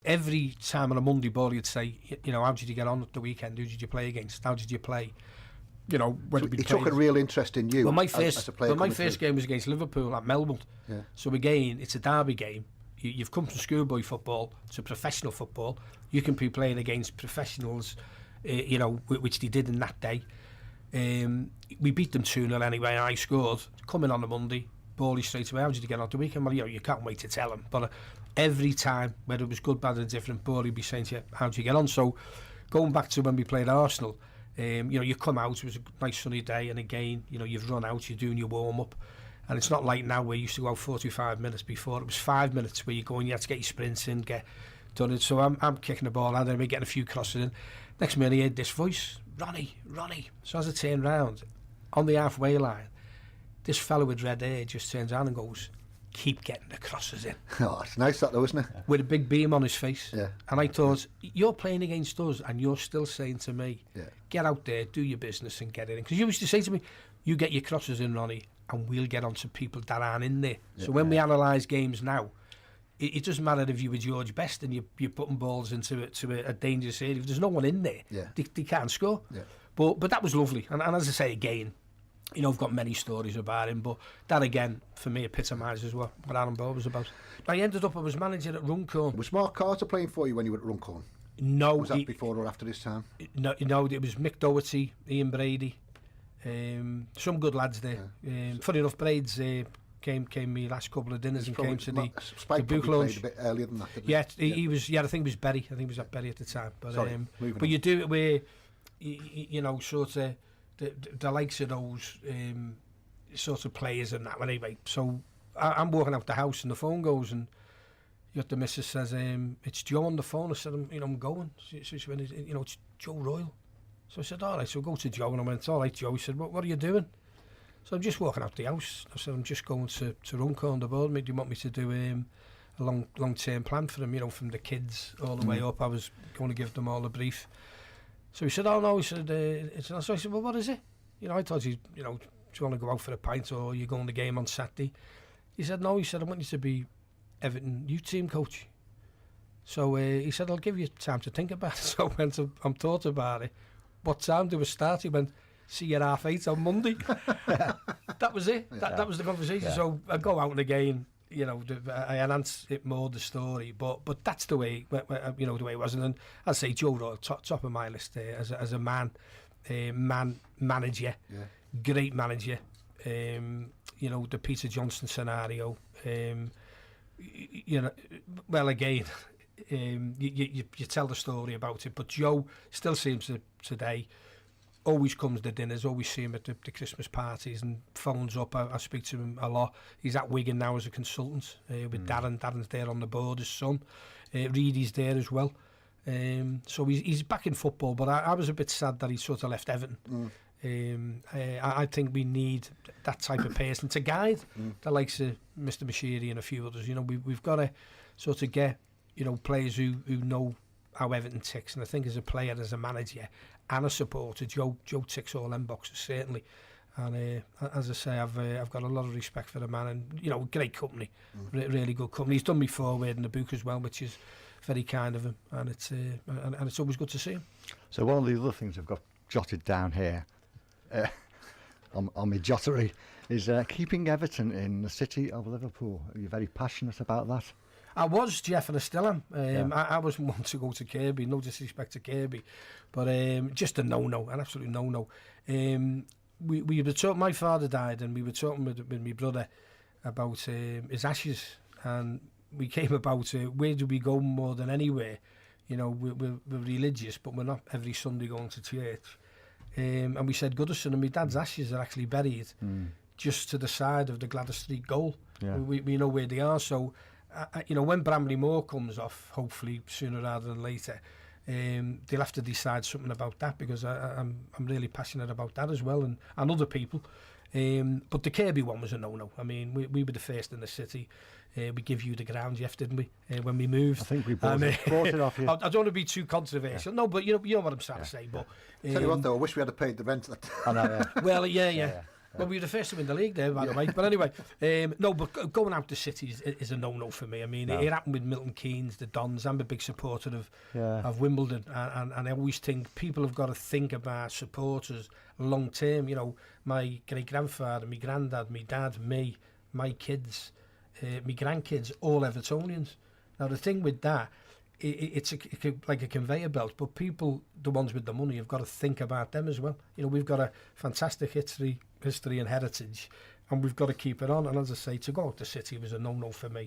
every time on a Monday ball you'd say, how did you get on at the weekend? Who did you play against? How did you play? He took a real interest in you. Well, my as a player. my first game was against Liverpool at Melbourne. Yeah. So again, it's a derby game. You've come from schoolboy football to professional football. You can be playing against professionals, which they did in that day. We beat them 2-0 anyway. I scored. Coming on a Monday, ball straight away. How did you get on the weekend? Well, you can't wait to tell him. But every time, whether it was good, bad, or different, ball, he'd be saying to you, how did you get on? So going back to when we played Arsenal, you come out, it was a nice sunny day, and again, you've run out, you're doing your warm-up. And it's not like now where you used to go out 45 minutes before. It was 5 minutes where you go and you had to get your sprints in, get done it. So I'm kicking the ball out, and we're getting a few crosses in. Next minute, I heard this voice, Ronny. So as I turn round, on the halfway line, this fellow with red hair just turns around and goes, keep getting the crosses in. Oh, it's nice that though, isn't it? With a big beam on his face. Yeah. And I thought, you're playing against us and you're still saying to me, get out there, do your business and get it in. Because you used to say to me, you get your crosses in, Ronny, and we'll get on to people that aren't in there. So when we analyse games now, it doesn't matter if you were George Best and you're putting balls into a dangerous area. If there's no one in there, they can't score. Yeah. But that was lovely. And as I say again, I've got many stories about him, but that again, for me, epitomises what Alan Ball was about. I was manager at Runcorn. Was Mark Carter playing for you when you were at Runcorn? No. Was that before or after this time? No, it was Mick Doherty, Ian Brady, some good lads there. Funny enough, Braid's came me last couple of dinners and came to the book launch. A bit earlier than that, didn't he? He was. Yeah, I think it was Berry. I think he was at Berry at the time. But you do it where sort of the likes of those sort of players and that. Anyway, so I'm walking out the house and the phone goes and the missus says, "It's Joe on the phone." I said, "I'm going." She went, "It's Joe Royle." So I said, all right, so go to Joe. And I went, all right, Joe. He said, what are you doing? So I'm just walking out the house. I said, I'm just going to Runcorn, the board. Do you want me to do a long-term plan for them, from the kids all the way up? I was going to give them all a brief. So he said, oh, no. He said, so I said, well, what is it? I thought do you want to go out for a pint or you're going to the game on Saturday? He said, no. He said, I want you to be Everton youth team coach. So he said, I'll give you time to think about it. So I went and thought about it. What time do we start? He went, see you at 8:30 on Monday. That was it. That was the conversation. Yeah. So I go out and again, I enhance it more, the story, but that's the way, the way it was. And then I'd say Joe Royle, top of my list there as a manager, great manager. The Peter Johnson scenario. Well, again. You tell the story about it, but Joe still seems to today always comes to dinners, always see him at the Christmas parties and phones up. I speak to him a lot. He's at Wigan now as a consultant with Darren. Darren's there on the board, his son. Reedy's there as well. So he's back in football, but I was a bit sad that he sort of left Everton. I think we need that type of person to guide the likes of Mr. Mashiri and a few others. We've got to sort of get players who know how Everton ticks, and I think as a player, as a manager and a supporter, Joe ticks all them boxes certainly. And as I say, I've got a lot of respect for the man, and great company, really good company. He's done me forward in the book as well, which is very kind of him, and it's always good to see him. So one of the other things I've got jotted down here on my jottery is keeping Everton in the city of Liverpool. Are you very passionate about that? I was, Jeff, and I still am. I was one to go to Kirby, no disrespect to Kirby, but just a no-no, an absolute no-no. We were talking, my father died, and we were talking with my brother about his ashes, and we came about where do we go more than anywhere? We're religious, but we're not every Sunday going to church. And we said Goodison, and my dad's ashes are actually buried just to the side of the Gladys Street goal. Yeah. We know where they are, so... when Bramley Moor comes off, hopefully sooner rather than later, they'll have to decide something about that, because I'm really passionate about that as well, and other people. But the Kirby one was a no-no. I mean, we were the first in the city. We give you the ground, Jeff, didn't we? When we moved. I think we bought it off you. I don't want to be too controversial. Yeah. No, but you know what I'm trying to say. But tell you what, though, I wish we had paid the rent. I know. Yeah. Well, yeah. Well, we were the first to win the league there, by the way. But anyway, no, but going out to City is a no-no for me. I mean, it happened with Milton Keynes, the Dons. I'm a big supporter of Wimbledon, and I always think people have got to think about supporters long term. You know, my great-grandfather, my granddad, my dad, me, my kids, my grandkids, all Evertonians. Now, the thing with that, it's like a conveyor belt, but people, the ones with the money, have got to think about them as well. You know, we've got a fantastic history and heritage, and we've got to keep it on. And as I say, to go out to City was a no-no for me.